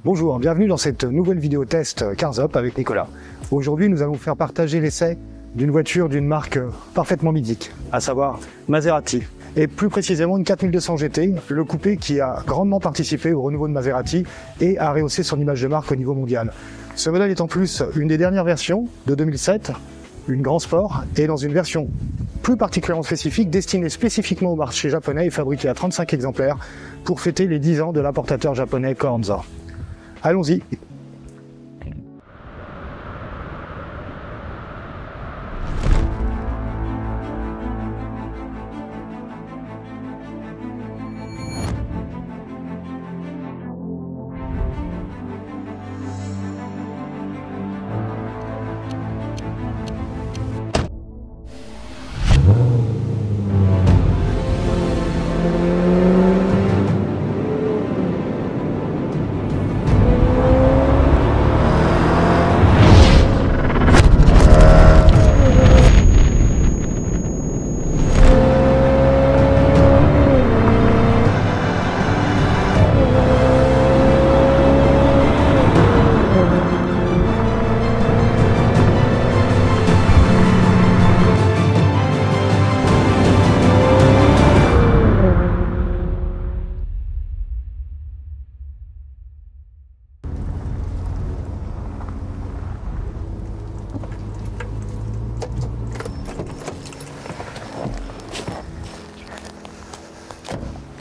Bonjour, bienvenue dans cette nouvelle vidéo test Cars Up avec Nicolas. Aujourd'hui, nous allons vous faire partager l'essai d'une voiture d'une marque parfaitement mythique, à savoir Maserati. Et plus précisément une 4200 GT, le coupé qui a grandement participé au renouveau de Maserati et a rehaussé son image de marque au niveau mondial. Ce modèle est en plus une des dernières versions de 2007, une Grand Sport, et dans une version plus particulièrement spécifique, destinée spécifiquement au marché japonais et fabriquée à 35 exemplaires pour fêter les 10 ans de l'importateur japonais Koanza. Allons-y.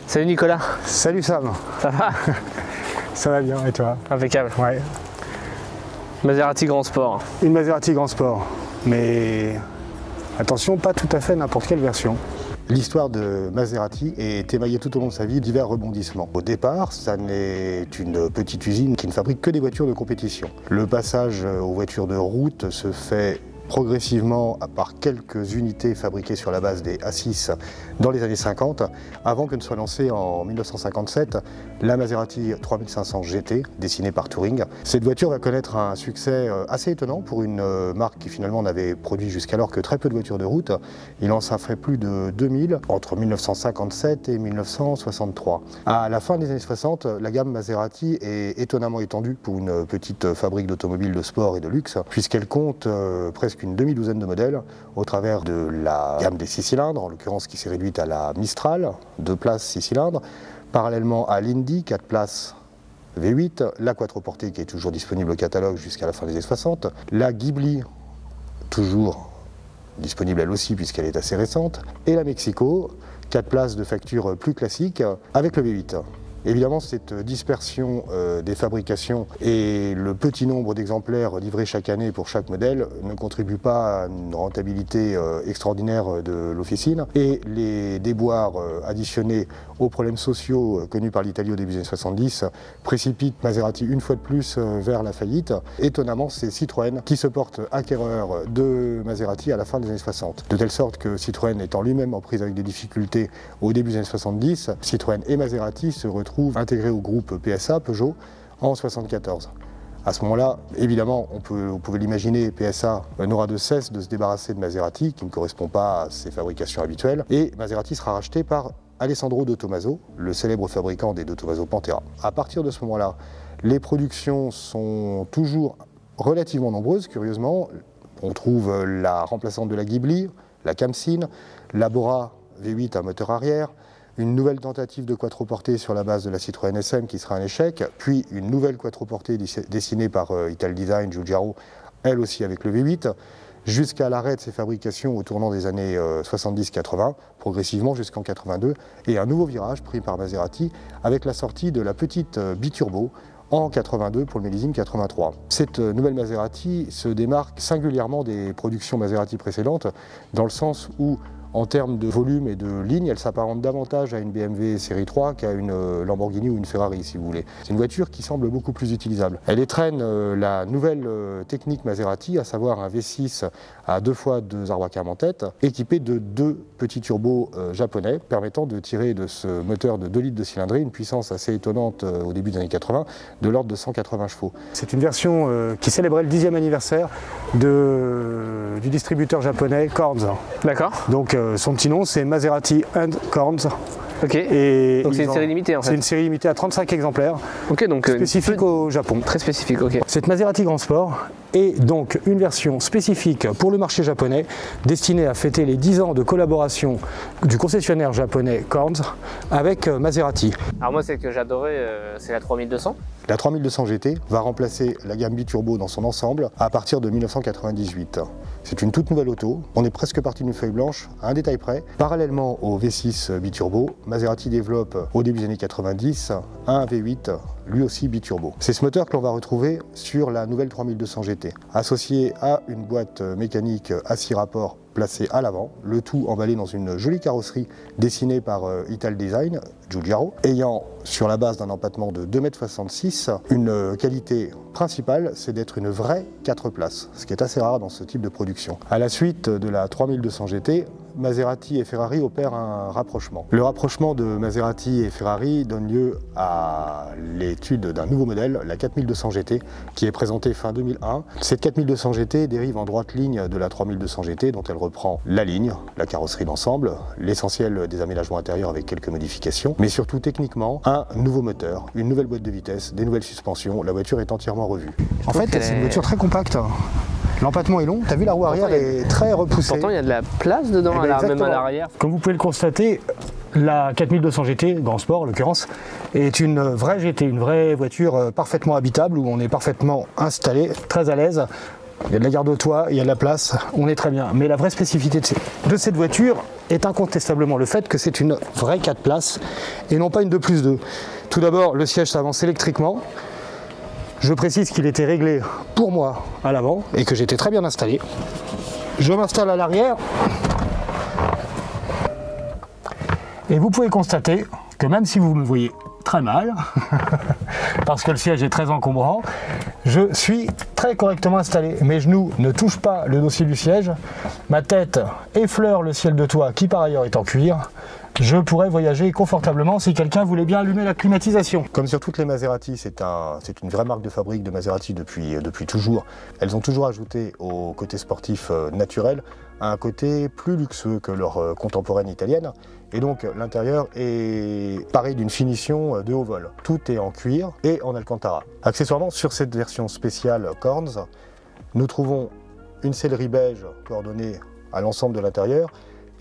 Salut Nicolas. Salut Sam. Ça va? Ça va bien, et toi? Impeccable. Ouais. Maserati Grand Sport. Une Maserati Grand Sport, mais attention, pas tout à fait n'importe quelle version. L'histoire de Maserati est émaillée tout au long de sa vie de divers rebondissements. Au départ, ça n'est une petite usine qui ne fabrique que des voitures de compétition. Le passage aux voitures de route se fait progressivement par quelques unités fabriquées sur la base des A6 dans les années 50, avant que ne soit lancée en 1957 la Maserati 3500 GT, dessinée par Touring. Cette voiture va connaître un succès assez étonnant pour une marque qui finalement n'avait produit jusqu'alors que très peu de voitures de route. Il en s'en fait plus de 2000 entre 1957 et 1963. À la fin des années 60, la gamme Maserati est étonnamment étendue pour une petite fabrique d'automobiles de sport et de luxe, puisqu'elle compte presque une demi-douzaine de modèles au travers de la gamme des 6 cylindres, en l'occurrence qui s'est réduite à la Mistral, 2 places 6 cylindres, parallèlement à l'Indy, 4 places V8, la Quattroporte qui est toujours disponible au catalogue jusqu'à la fin des années 60, la Ghibli, toujours disponible elle aussi puisqu'elle est assez récente, et la Mexico, 4 places de facture plus classique avec le V8. Évidemment, cette dispersion des fabrications et le petit nombre d'exemplaires livrés chaque année pour chaque modèle ne contribuent pas à une rentabilité extraordinaire de l'officine. Et les déboires additionnés aux problèmes sociaux connus par l'Italie au début des années 70 précipitent Maserati une fois de plus vers la faillite. Étonnamment, c'est Citroën qui se porte acquéreur de Maserati à la fin des années 60. De telle sorte que Citroën étant lui-même en prise avec des difficultés au début des années 70, Citroën et Maserati se retrouvent intégrés au groupe PSA, Peugeot, en 1974. À ce moment-là, évidemment, on pouvait l'imaginer, PSA n'aura de cesse de se débarrasser de Maserati, qui ne correspond pas à ses fabrications habituelles, et Maserati sera racheté par Alessandro De Tomaso, le célèbre fabricant des De Tomaso Pantera. À partir de ce moment-là, les productions sont toujours relativement nombreuses, curieusement. On trouve la remplaçante de la Ghibli, la Khamsin, la Bora V8 à moteur arrière, une nouvelle tentative de Quattroporte sur la base de la Citroën SM qui sera un échec, puis une nouvelle Quattroporte dessinée par Italdesign Giugiaro, elle aussi avec le V8, jusqu'à l'arrêt de ses fabrications au tournant des années 70-80, progressivement jusqu'en 82, et un nouveau virage pris par Maserati avec la sortie de la petite biturbo en 82 pour le millésime 83. Cette nouvelle Maserati se démarque singulièrement des productions Maserati précédentes, dans le sens où en termes de volume et de ligne, elle s'apparente davantage à une BMW série 3 qu'à une Lamborghini ou une Ferrari, si vous voulez. C'est une voiture qui semble beaucoup plus utilisable. Elle étrenne la nouvelle technique Maserati, à savoir un V6 à 2x2 arrois-cam en tête, équipé de 2 petits turbos japonais, permettant de tirer de ce moteur de 2 litres de cylindrée une puissance assez étonnante au début des années 80, de l'ordre de 180 chevaux. C'est une version qui célébrait le 10e anniversaire du distributeur japonais Koanza. D'accord. Donc son petit nom c'est Maserati and Koanza. Ok. Et donc c'est une série limitée en fait. C'est une série limitée à 35 exemplaires. Ok, donc spécifique au Japon. Très spécifique, ok. Cette Maserati Grand Sport est donc une version spécifique pour le marché japonais, destinée à fêter les 10 ans de collaboration du concessionnaire japonais Corns avec Maserati. Alors moi, celle que j'adorais, c'est la 3200. La 3200 GT va remplacer la gamme biturbo dans son ensemble à partir de 1998. C'est une toute nouvelle auto, on est presque parti d'une feuille blanche à un détail près. Parallèlement au V6 biturbo, Maserati développe au début des années 90 un V8, lui aussi biturbo. C'est ce moteur que l'on va retrouver sur la nouvelle 3200 GT, associé à une boîte mécanique à 6 rapports placée à l'avant, le tout emballé dans une jolie carrosserie dessinée par Ital Design, Giugiaro, ayant sur la base d'un empattement de 2,66 m, une qualité principale, c'est d'être une vraie 4 places, ce qui est assez rare dans ce type de production. À la suite de la 3200 GT, Maserati et Ferrari opèrent un rapprochement. Le rapprochement de Maserati et Ferrari donne lieu à l'étude d'un nouveau modèle, la 4200 GT, qui est présentée fin 2001. Cette 4200 GT dérive en droite ligne de la 3200 GT, dont elle reprend la ligne, la carrosserie d'ensemble, l'essentiel des aménagements intérieurs avec quelques modifications, mais surtout techniquement, un nouveau moteur, une nouvelle boîte de vitesse, des nouvelles suspensions, la voiture est entièrement revue. En fait, c'est une voiture très compacte. L'empattement est long, tu as vu la roue arrière est très repoussée. Pourtant il y a de la place dedans, même à l'arrière. Comme vous pouvez le constater, la 4200 GT, Grand Sport en l'occurrence, est une vraie GT, une vraie voiture parfaitement habitable où on est parfaitement installé, très à l'aise. Il y a de la garde au toit, il y a de la place, on est très bien. Mais la vraie spécificité de cette voiture est incontestablement le fait que c'est une vraie 4 places et non pas une 2+2. Tout d'abord, le siège s'avance électriquement. Je précise qu'il était réglé pour moi à l'avant et que j'étais très bien installé. Je m'installe à l'arrière et vous pouvez constater que même si vous me voyez très mal, parce que le siège est très encombrant, je suis très correctement installé. Mes genoux ne touchent pas le dossier du siège, ma tête effleure le ciel de toit qui par ailleurs est en cuir. Je pourrais voyager confortablement si quelqu'un voulait bien allumer la climatisation. Comme sur toutes les Maserati, c'est une vraie marque de fabrique de Maserati depuis toujours. Elles ont toujours ajouté au côté sportif naturel un côté plus luxueux que leur contemporaine italienne. Et donc l'intérieur est pareil d'une finition de haut vol. Tout est en cuir et en Alcantara. Accessoirement, sur cette version spéciale Corns, nous trouvons une sellerie beige coordonnée à l'ensemble de l'intérieur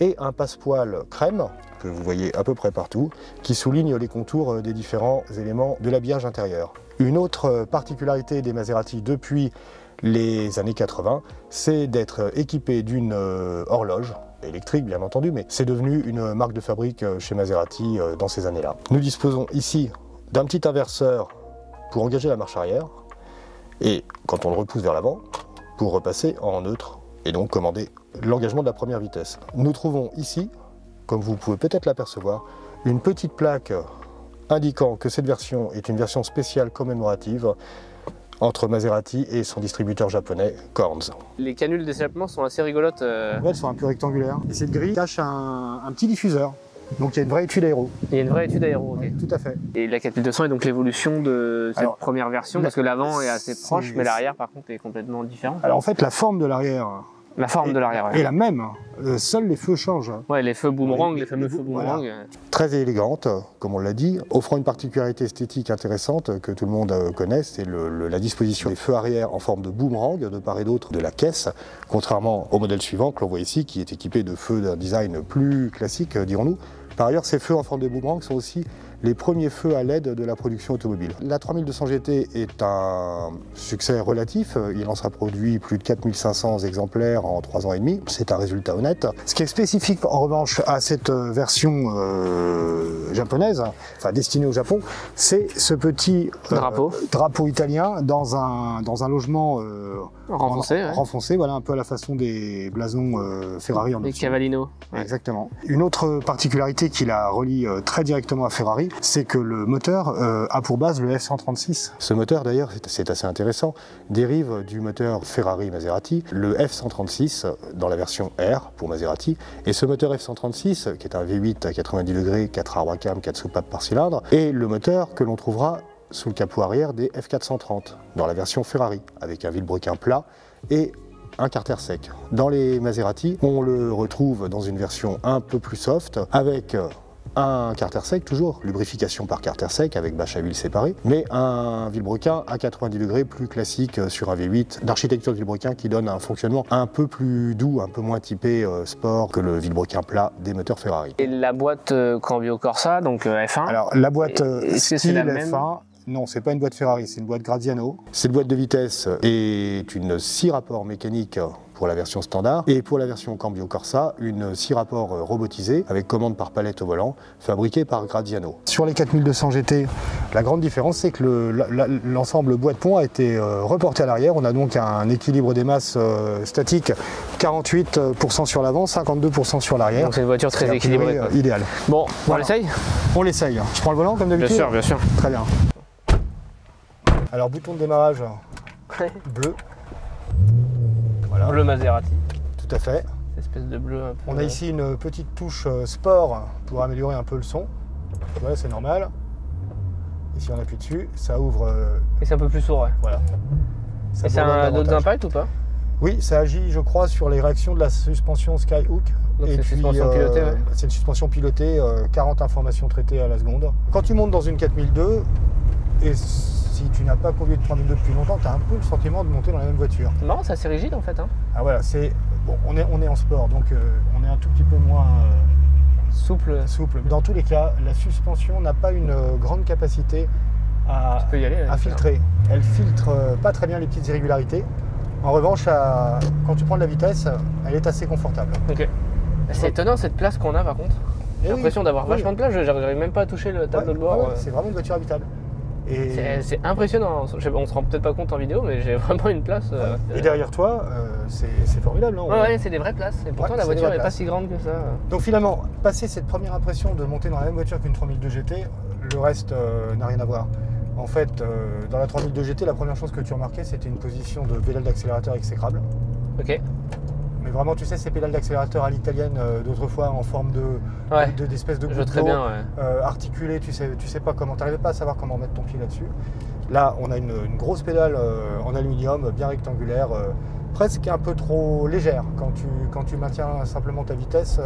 et un passepoil crème, que vous voyez à peu près partout, qui souligne les contours des différents éléments de l'habillage intérieur. Une autre particularité des Maserati depuis les années 80, c'est d'être équipé d'une horloge, électrique bien entendu, mais c'est devenu une marque de fabrique chez Maserati dans ces années-là. Nous disposons ici d'un petit inverseur pour engager la marche arrière, et quand on le repousse vers l'avant, pour repasser en neutre, et donc commander l'engagement de la première vitesse. Nous trouvons ici, comme vous pouvez peut-être l'apercevoir, une petite plaque indiquant que cette version est une version spéciale commémorative entre Maserati et son distributeur japonais, Corns. Les canules d'échappement sont assez rigolotes. Elles sont un peu rectangulaires. Et cette grille cache un petit diffuseur. Donc il y a une vraie étude aéro. Il y a une vraie étude aéro, ok. Oui, tout à fait. Et la 4200 est donc l'évolution de cette première version, parce que l'avant est assez proche, mais l'arrière par contre est complètement différent. Alors en fait, la forme de l'arrière est la même. Seuls les feux changent. Ouais, les feux boomerang, les fameux feux boomerang. Voilà. Très élégante, comme on l'a dit, offrant une particularité esthétique intéressante que tout le monde connaît, c'est la disposition des feux arrière en forme de boomerang de part et d'autre de la caisse, contrairement au modèle suivant que l'on voit ici, qui est équipé de feux d'un design plus classique, dirons-nous. Par ailleurs, ces feux en forme de boomerang sont aussi les premiers feux à LED de la production automobile. La 3200 GT est un succès relatif, il en sera produit plus de 4500 exemplaires en 3 ans et demi, c'est un résultat honnête. Ce qui est spécifique en revanche à cette version japonaise, enfin destinée au Japon, c'est ce petit drapeau italien dans un logement renfoncé, voilà, un peu à la façon des blasons Ferrari en Les Cavallino. Ouais. Exactement. Une autre particularité qui la relie très directement à Ferrari, c'est que le moteur a pour base le F136. Ce moteur d'ailleurs, c'est assez intéressant, dérive du moteur Ferrari Maserati, le F136 dans la version R pour Maserati, et ce moteur F136, qui est un V8 à 90 degrés, 4 arbres à cam, 4 soupapes par cylindre, est le moteur que l'on trouvera sous le capot arrière des F430 dans la version Ferrari, avec un vilebrequin plat et un carter sec. Dans les Maserati, on le retrouve dans une version un peu plus soft, avec un carter sec toujours, lubrification par carter sec avec bâche à huile séparée, mais un vilebrequin à 90 degrés plus classique sur un V8 d'architecture de vilebrequin qui donne un fonctionnement un peu plus doux, un peu moins typé sport que le vilebrequin plat des moteurs Ferrari. Et la boîte Cambio Corsa, donc F1. Alors la boîte style la F1, même non, c'est pas une boîte Ferrari, c'est une boîte Graziano. Cette boîte de vitesse est une 6 rapports mécanique pour la version standard et pour la version Cambio Corsa, une 6 rapports robotisée avec commande par palette au volant, fabriquée par Graziano. Sur les 4200 GT, la grande différence c'est que l'ensemble boîte-pont a été reporté à l'arrière. On a donc un équilibre des masses statique 48% sur l'avant, 52% sur l'arrière. Donc c'est une voiture très équilibrée. Idéal. Bon, voilà. On l'essaye? On l'essaye. Je prends le volant comme d'habitude? Bien sûr, bien sûr. Très bien. Alors bouton de démarrage bleu. Voilà. Bleu Maserati. Tout à fait. Cette espèce de bleu un peu... On a ici une petite touche sport pour améliorer un peu le son. Voilà, c'est normal. Et si on appuie dessus, ça ouvre... Et c'est un peu plus sourd, ouais. Voilà. Et ça a d'autres impacts ou pas? Oui, ça agit, je crois, sur les réactions de la suspension Skyhook. Donc c'est une suspension pilotée, ouais. C'est une suspension pilotée, 40 informations traitées à la seconde. Quand tu montes dans une 4002, et si tu n'as pas conduit de 3002 depuis longtemps, tu as un peu le sentiment de monter dans la même voiture. C'est marrant, c'est assez rigide en fait. Hein. Ah voilà, c'est bon, on est en sport, donc on est un tout petit peu moins souple. Dans tous les cas, la suspension n'a pas une grande capacité à filtrer. Elle filtre pas très bien les petites irrégularités. En revanche, quand tu prends de la vitesse, elle est assez confortable. Ok. C'est étonnant cette place qu'on a par contre. J'ai l'impression d'avoir vachement de place, j'arrive même pas à toucher le tableau de bord. C'est vraiment une voiture habitable. C'est impressionnant, on se rend peut-être pas compte en vidéo, mais j'ai vraiment une place. Et derrière toi, c'est formidable. Hein, ouais, c'est des vraies places. Et pourtant, la voiture n'est pas si grande que ça. Donc finalement, passer cette première impression de monter dans la même voiture qu'une 3002 GT, le reste n'a rien à voir. En fait, dans la 3002 GT, la première chose que tu remarquais, c'était une position de pédale d'accélérateur exécrable. Ok. Mais vraiment, tu sais, ces pédales d'accélérateur à l'italienne d'autrefois en forme d'espèce de goutte d'eau articulée, tu sais pas comment, t'arrivais pas à savoir comment mettre ton pied là-dessus. Là, on a une grosse pédale en aluminium, bien rectangulaire, presque un peu trop légère. Quand tu maintiens simplement ta vitesse,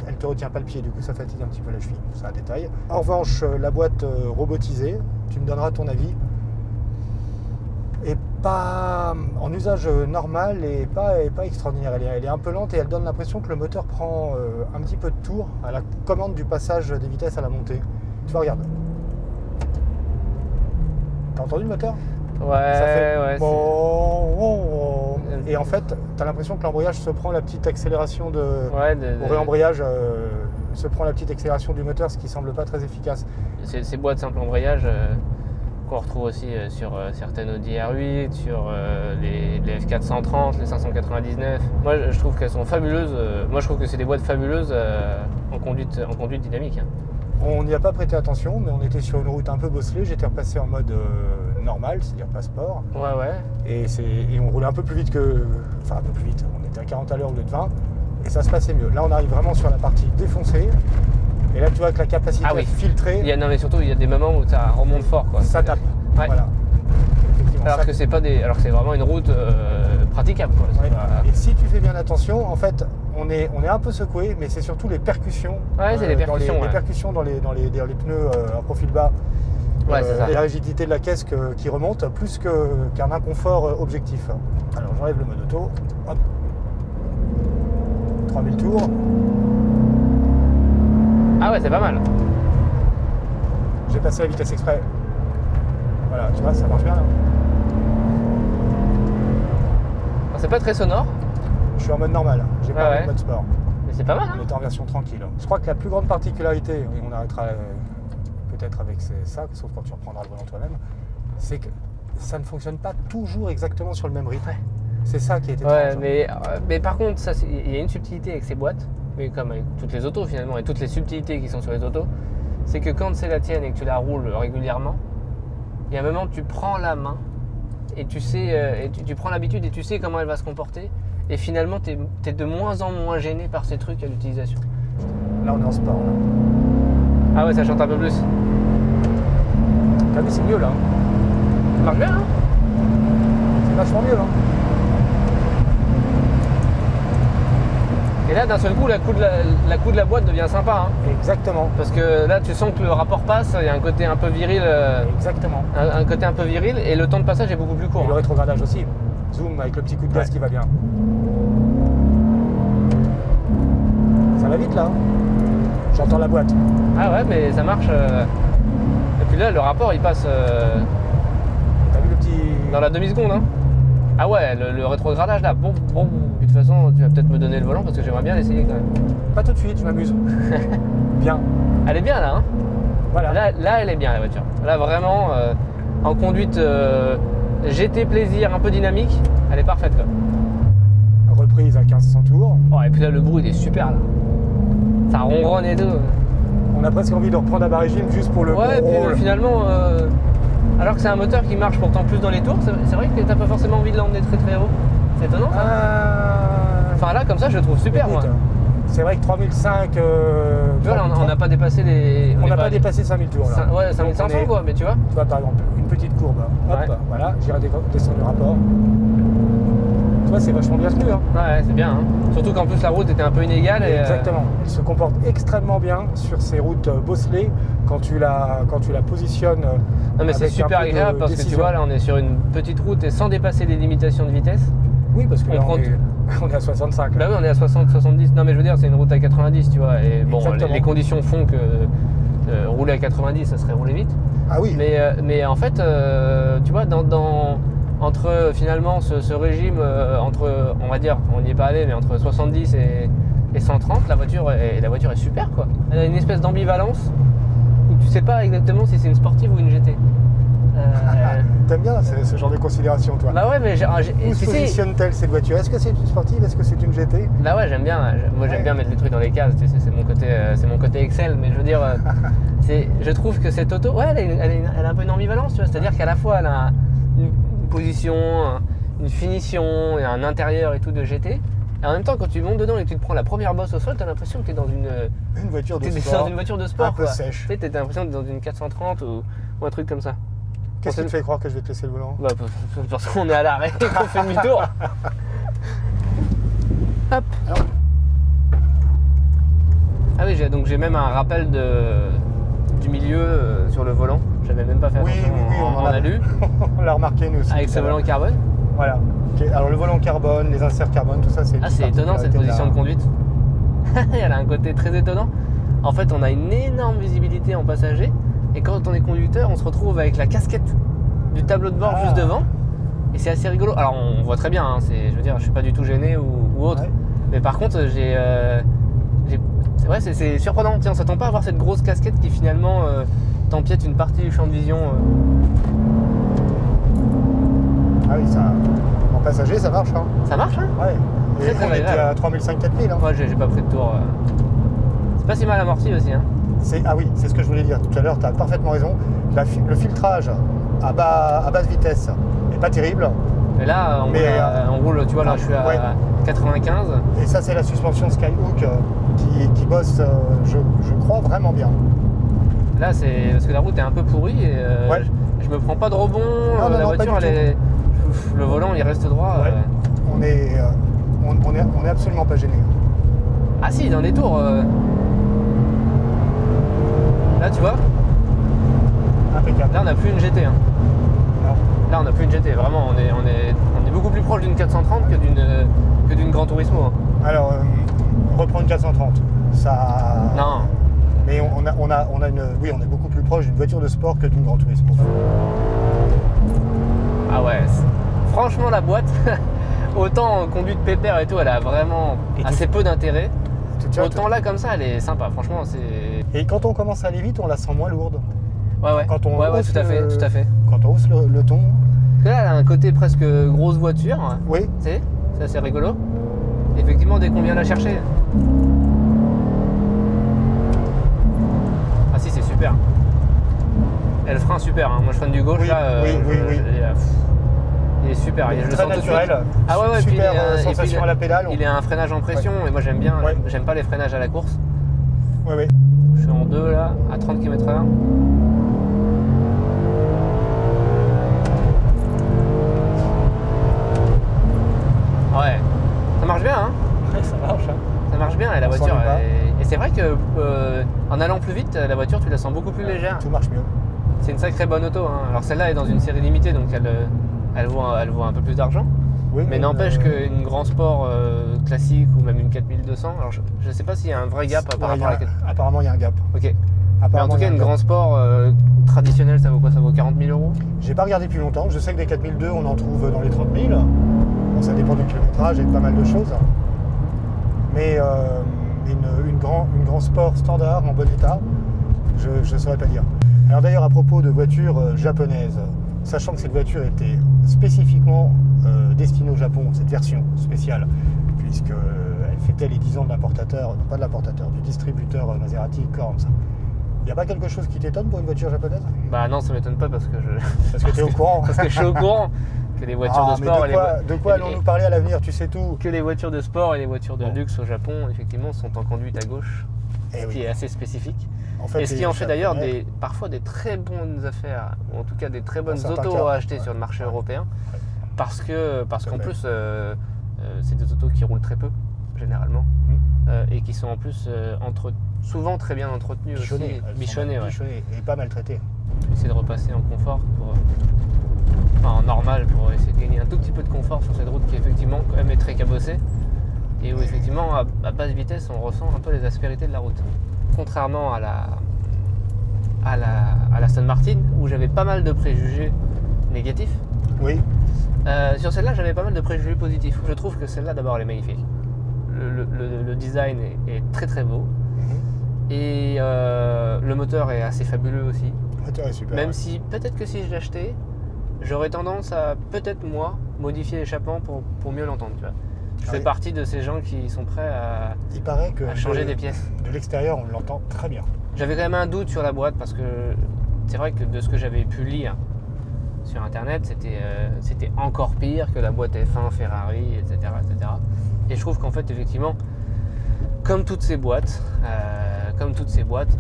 elle te retient pas le pied, du coup ça fatigue un petit peu la cheville, c'est un détail. En revanche, la boîte robotisée, tu me donneras ton avis, et pas en usage normal et pas extraordinaire. Elle est un peu lente et elle donne l'impression que le moteur prend un petit peu de tour à la commande du passage des vitesses à la montée. Tu vois, regarde. T'as entendu le moteur? Ouais, ça fait ouais. Bon. Et en fait, t'as l'impression que l'embrayage se prend la petite accélération au réembrayage se prend la petite accélération du moteur, ce qui semble pas très efficace. Ces boîtes simple embrayage qu'on retrouve aussi sur certaines Audi R8, sur les F430, les 599. Moi, je trouve qu'elles sont fabuleuses. Moi, je trouve que c'est des boîtes fabuleuses en conduite dynamique. Hein. On n'y a pas prêté attention, mais on était sur une route un peu bosselée. J'étais repassé en mode normal, c'est-à-dire pas sport. Ouais. Et on roulait un peu plus vite Enfin, un peu plus vite. On était à 40 à l'heure au lieu de 20. Et ça se passait mieux. Là, on arrive vraiment sur la partie défoncée. Et là, tu vois que la capacité à filtrer... Non, mais surtout, il y a des moments où ça remonte fort. Quoi. Ça tape. Ouais. Voilà. Alors que c'est vraiment une route praticable. Quoi. Ouais. Et si tu fais bien attention, en fait, on est un peu secoué, mais c'est surtout les percussions. Ouais, c'est les percussions. Les percussions dans les pneus à profil bas. Et la rigidité de la caisse qui remonte, plus qu'un inconfort objectif. Alors, j'enlève le mode auto. Hop. 3000 tours. Ah ouais, c'est pas mal. J'ai passé la vitesse exprès. Voilà, tu vois, ça marche bien là. C'est pas très sonore. Je suis en mode normal, j'ai pas le mode sport. Mais c'est pas mal. On était en version tranquille. Je crois que la plus grande particularité, et on arrêtera peut-être avec ça, sauf quand tu reprendras le volant toi-même, c'est que ça ne fonctionne pas toujours exactement sur le même rythme. Ouais. C'est ça qui est étrange. Mais par contre, il y a une subtilité avec ces boîtes, mais comme avec toutes les autos finalement, et toutes les subtilités qui sont sur les autos, c'est que quand c'est la tienne et que tu la roules régulièrement, il y a un moment où tu prends la main et tu sais, tu prends l'habitude et tu sais comment elle va se comporter, et finalement tu es de moins en moins gêné par ces trucs à l'utilisation. Là on est en sport. Là. Ah ouais, ça chante un peu plus. T'as vu, c'est mieux là. Ça marche bien, hein? C'est vachement mieux là. Et là, d'un seul coup, la coup de la boîte devient sympa. Hein. Exactement. Parce que là, tu sens que le rapport passe, il y a un côté un peu viril. Exactement. Un côté un peu viril, et le temps de passage est beaucoup plus court. Et le hein. rétrogradage aussi. Zoom avec le petit coup de gaz qui va bien. Ça va vite là. J'entends la boîte. Ah ouais, mais ça marche. Et puis là, le rapport, il passe T'as vu le petit... dans la demi-seconde. Hein. Ah ouais, le rétrogradage là, bon. De toute façon, tu vas peut-être me donner le volant parce que j'aimerais bien l'essayer quand même. Pas tout de suite, je m'amuse. Bien. Elle est bien là, hein. Voilà. Là, elle est bien la voiture. Là, vraiment, en conduite GT plaisir, un peu dynamique, elle est parfaite là. Reprise à 1500 tours. Oh, et puis là, le bruit, il est super là. Ça ronronne et tout. On a presque envie de reprendre à bas régime juste pour le Ouais, et puis rôle. finalement, alors que c'est un moteur qui marche pourtant plus dans les tours, c'est vrai que t'as pas forcément envie de l'emmener très très haut. C'est étonnant ça. Enfin là, comme ça, je le trouve super. Écoute, moi. c'est vrai que 3005... Tu vois, là, on n'a pas dépassé les... On n'a pas dépassé 5000 tours là. Ouais, 5500 quoi, mais tu vois. Tu vois par exemple, une petite courbe. Hop, Ouais. voilà, j'irai descendre le rapport. Tu vois, c'est vachement bien tenu. Hein. Ouais, c'est bien. Hein. Surtout qu'en plus, la route était un peu inégale. Et, Exactement. Il se comporte extrêmement bien sur ces routes bosselées quand tu la positionnes. Non mais c'est avec un super peu de agréable parce que tu décision. vois là on est sur une petite route et sans dépasser les limitations de vitesse. Oui, parce que on là, prend on est à 65. Bah oui on est à 60, 70. Non mais je veux dire c'est une route à 90 tu vois. Et bon Exactement. les conditions font que rouler à 90 ça serait rouler vite. Ah oui. Mais en fait tu vois entre finalement ce régime entre on va dire on n'y est pas allé mais entre 70 et 130 la voiture est super quoi. Elle a une espèce d'ambivalence où tu sais pas exactement si c'est une sportive ou une GT. T'aimes bien ce genre de considération, toi. Bah ouais, mais Où se positionne-t-elle cette voiture? Est-ce que c'est une sportive? Est-ce que c'est une GT? Bah ouais, j'aime bien. Moi, j'aime bien mettre les trucs dans les cases. Tu sais, c'est mon côté Excel. Mais je veux dire, je trouve que cette auto, ouais, elle a un peu une ambivalence. Tu vois, c'est-à-dire qu'à la fois, elle a une position, une finition, et un intérieur et tout de GT. Et en même temps, quand tu montes dedans et que tu te prends la première bosse au sol, t'as l'impression que t'es dans une voiture de t'es sport. dans une voiture de sport, un peu quoi. sèche. Tu sais, t'as l'impression d'être dans une 430 ou un truc comme ça. Qu'est-ce qui te fait croire que je vais te laisser le volant? Bah, parce qu'on est à l'arrêt et qu'on fait demi-tour. Hop. Alors. Ah oui, donc j'ai même un rappel du milieu sur le volant. J'avais même pas fait attention en alu. On l'a remarqué nous aussi. Avec ce volant carbone. Voilà. Okay. Alors le volant carbone, les inserts carbone, tout ça c'est... Ah c'est étonnant cette position de conduite. Elle a un côté très étonnant. En fait on a une énorme visibilité en passager. Et quand on est conducteur, on se retrouve avec la casquette du tableau de bord juste devant. Et c'est assez rigolo. Alors on voit très bien, hein, je veux dire, je suis pas du tout gêné ou autre. Ouais. Mais par contre, c'est surprenant. Tiens, on s'attend pas à avoir cette grosse casquette qui finalement t'empiète une partie du champ de vision. Ah oui, ça, en passager, ça marche. Hein. Ça marche, hein? Ouais. Et on était à 3500-4000. Hein. Moi, j'ai pas pris de tour. C'est pas si mal amorti aussi. Hein. Ah oui, c'est ce que je voulais dire tout à l'heure, tu as parfaitement raison. Le filtrage à basse vitesse n'est pas terrible. Mais là, on roule, tu vois, là je suis à 95. Et ça, c'est la suspension Skyhook qui bosse, je crois, vraiment bien. Là, c'est parce que la route est un peu pourrie et je me prends pas de rebond. La voiture, le volant, il reste droit. Ouais. On est absolument pas gêné. Ah si, dans les tours. Là, tu vois. Impeccable. Là, on n'a plus une GT. Hein. Non. Là, on n'a plus une GT. Vraiment, on est beaucoup plus proche d'une 430 que d'une Gran Turismo. Hein. Alors, reprendre une 430, ça. Non. Mais on a une. Oui, on est beaucoup plus proche d'une voiture de sport que d'une Gran Turismo. Ah ouais. Franchement, la boîte, autant en conduite pépère et tout, elle a vraiment assez peu d'intérêt. Autant là, comme ça, elle est sympa. Franchement, c'est. Et quand on commence à aller vite, on la sent moins lourde. Ouais. Quand on hausse tout à fait. Quand on hausse le ton. Parce que là, elle a un côté presque grosse voiture. Oui. Tu sais, c'est assez rigolo. Effectivement, dès qu'on vient la chercher. Ah si, c'est super. Et le frein super. Hein. Moi, je freine du gauche. Oui, là. Oui. Il est super. Il est très naturel. Ah ouais, super sensation à la pédale. Il est un freinage en pression et moi j'aime bien. J'aime pas les freinages à la course. Oui. Je suis en 2 là, à 30 km/h. Ouais. Ça marche bien, hein? Ouais, ça marche. Hein. Ça vite, la voiture, tu la sens beaucoup plus légère. Tout marche mieux. C'est une sacrée bonne auto. Hein. Alors celle-là est dans une série limitée, donc elle vaut un peu plus d'argent. Oui, mais n'empêche qu'une Grand Sport classique ou même une 4200, alors je ne sais pas s'il y a un vrai gap par rapport à la... Apparemment, il y a un gap. Ok. Mais en tout cas, une Grand Sport traditionnelle, ça vaut quoi? Ça vaut 40 000 €? J'ai pas regardé depuis longtemps. Je sais que des 4002, on en trouve dans les 30 000. Bon, ça dépend du kilométrage et de pas mal de choses. Mais une Grand Sport standard, en bon état, je ne saurais pas dire. Alors d'ailleurs, à propos de voitures japonaises, sachant que cette voiture était spécifiquement destinée au Japon, cette version spéciale, puisqu'elle fêtait les 10 ans de l'importateur, non pas de l'importateur, du distributeur Maserati Corns. Il n'y a pas quelque chose qui t'étonne pour une voiture japonaise? Bah non, ça m'étonne pas parce que tu es au courant. Parce que je suis au courant que les voitures de sport... De quoi allons-nous parler à l'avenir? Tu sais tout. Que les voitures de sport et les voitures de luxe au Japon, effectivement, sont en conduite à gauche, ce qui est assez spécifique. En fait, et ce qui en fait d'ailleurs parfois des très bonnes affaires, ou en tout cas des très bonnes autos à acheter sur le marché européen, parce qu'en plus c'est des autos qui roulent très peu généralement, et qui sont en plus souvent très bien entretenues, bichonnées, et pas maltraitées. Essayer de repasser en confort, en normal, pour essayer de gagner un tout petit peu de confort sur cette route qui effectivement quand même est très cabossée, et où effectivement à basse vitesse on ressent un peu les aspérités de la route. Contrairement à la Aston Martin, où j'avais pas mal de préjugés négatifs. Oui. Sur celle-là, j'avais pas mal de préjugés positifs. Je trouve que celle-là, d'abord, elle est magnifique. Le design est très très beau. Et le moteur est assez fabuleux aussi. Le moteur est super. Même si, peut-être que si je l'achetais, j'aurais tendance à, peut-être moi, modifier l'échappement pour mieux l'entendre, tu vois. Je fais partie de ces gens qui sont prêts à changer des pièces. De l'extérieur, on l'entend très bien. J'avais quand même un doute sur la boîte parce que c'est vrai que de ce que j'avais pu lire sur internet, c'était encore pire que la boîte F1 Ferrari, etc. Et je trouve qu'en fait, effectivement, comme toutes ces boîtes,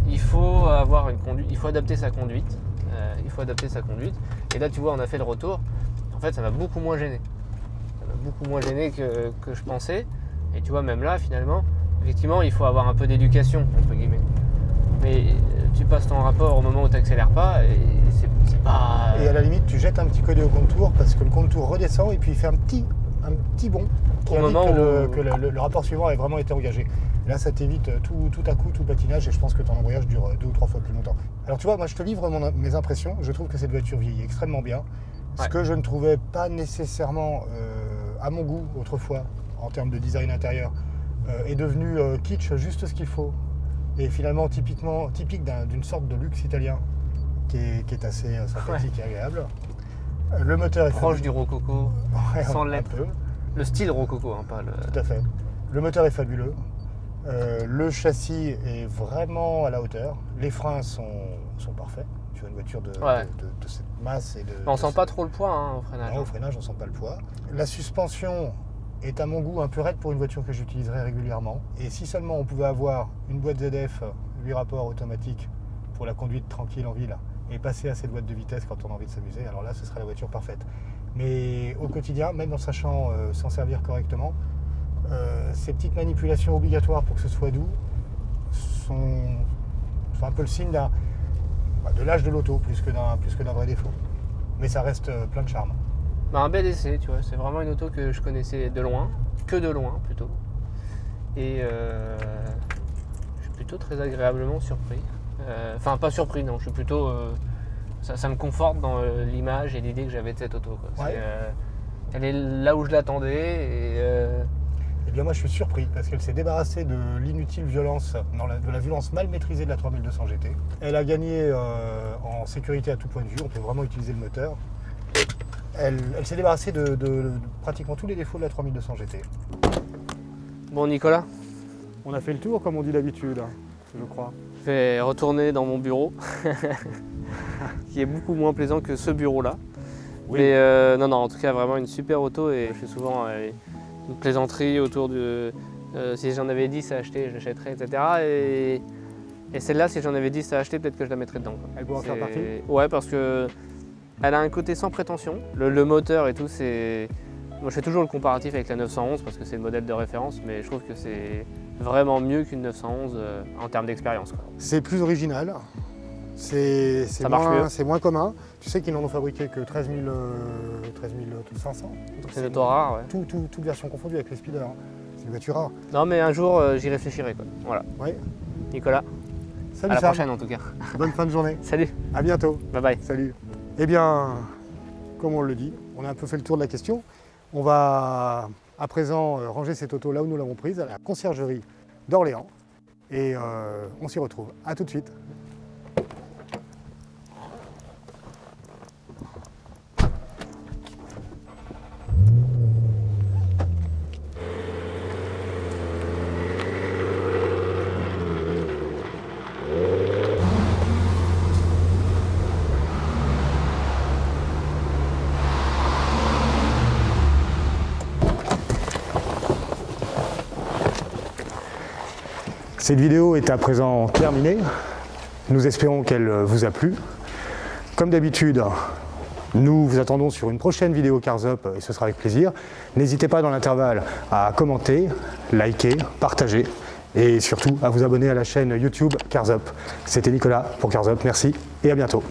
il faut avoir une conduite, il faut adapter sa conduite. Et là, tu vois, on a fait le retour. En fait, ça m'a beaucoup moins gêné. Beaucoup moins gêné que je pensais, et tu vois, même là finalement effectivement il faut avoir un peu d'éducation entre guillemets, mais tu passes ton rapport au moment où tu n'accélères pas et c'est pas... Et à la limite tu jettes un petit côté au contour parce que le contour redescend et puis il fait un petit bond qui indique que le rapport suivant a vraiment été engagé. Et là ça t'évite tout à coup tout patinage, et je pense que ton embrayage dure 2 ou 3 fois plus longtemps. Alors tu vois, moi je te livre mes impressions. Je trouve que cette voiture vieillit extrêmement bien. Ce que je ne trouvais pas nécessairement à mon goût autrefois en termes de design intérieur est devenu kitsch, juste ce qu'il faut, et finalement typique d'une sorte de luxe italien qui est assez sympathique et agréable. Le moteur est proche du rococo, sans l'être. Le style rococo, hein, pas le... Tout à fait. Le moteur est fabuleux. Le châssis est vraiment à la hauteur. Les freins sont parfaits. Sur une voiture de cette masse et de... On sent pas trop le poids au freinage. Non, au freinage, on sent pas le poids. La suspension est à mon goût un peu raide pour une voiture que j'utiliserais régulièrement. Et si seulement on pouvait avoir une boîte ZF 8 rapports automatique pour la conduite tranquille en ville et passer à cette boîte de vitesse quand on a envie de s'amuser, alors là, ce serait la voiture parfaite. Mais au quotidien, même en sachant s'en servir correctement, ces petites manipulations obligatoires pour que ce soit doux sont un peu le signe de l'âge de l'auto plus que d'un vrai défaut. Mais ça reste plein de charme. Un bel essai, tu vois. C'est vraiment une auto que je connaissais de loin, plutôt. Et je suis plutôt très agréablement surpris. Enfin, pas surpris, non. Je suis plutôt... ça me conforte dans l'image et l'idée que j'avais de cette auto, quoi. Ouais. Elle est là où je l'attendais et... Eh bien moi je suis surpris parce qu'elle s'est débarrassée de l'inutile violence, de la violence mal maîtrisée de la 3200 GT. Elle a gagné en sécurité à tout point de vue, on peut vraiment utiliser le moteur. Elle s'est débarrassée de pratiquement tous les défauts de la 3200 GT. Bon Nicolas, on a fait le tour comme on dit d'habitude, je crois. Je vais retourner dans mon bureau, qui est beaucoup moins plaisant que ce bureau-là. Oui. Mais non, en tout cas vraiment une super auto, et je fais souvent... une plaisanterie autour de si j'en avais 10 à acheter, je l'achèterais, etc. Et celle-là, si j'en avais 10 à acheter, peut-être que je la mettrais dedans, quoi. Elle pourra faire partie? Ouais, parce que elle a un côté sans prétention. Le moteur et tout, c'est Moi je fais toujours le comparatif avec la 911 parce que c'est le modèle de référence, mais je trouve que c'est vraiment mieux qu'une 911 en termes d'expérience. C'est plus original, c'est moins commun. Tu sais qu'ils n'en ont fabriqué que 13 500. Donc c'est une auto rare. Ouais. Toute version confondue avec les speeders. C'est une voiture rare. Non mais un jour j'y réfléchirai quoi. Voilà. Ouais. Nicolas. Salut à la Sam. prochaine en tout cas. Bonne fin de journée. Salut. À bientôt. Bye bye. Salut. Eh bien, comme on le dit, on a un peu fait le tour de la question. On va à présent ranger cette auto là où nous l'avons prise, à la conciergerie d'Orléans. Et on s'y retrouve. À tout de suite. Cette vidéo est à présent terminée. Nous espérons qu'elle vous a plu. Comme d'habitude, nous vous attendons sur une prochaine vidéo Cars Up et ce sera avec plaisir. N'hésitez pas dans l'intervalle à commenter, liker, partager et surtout à vous abonner à la chaîne YouTube Cars Up. C'était Nicolas pour Cars Up, merci et à bientôt.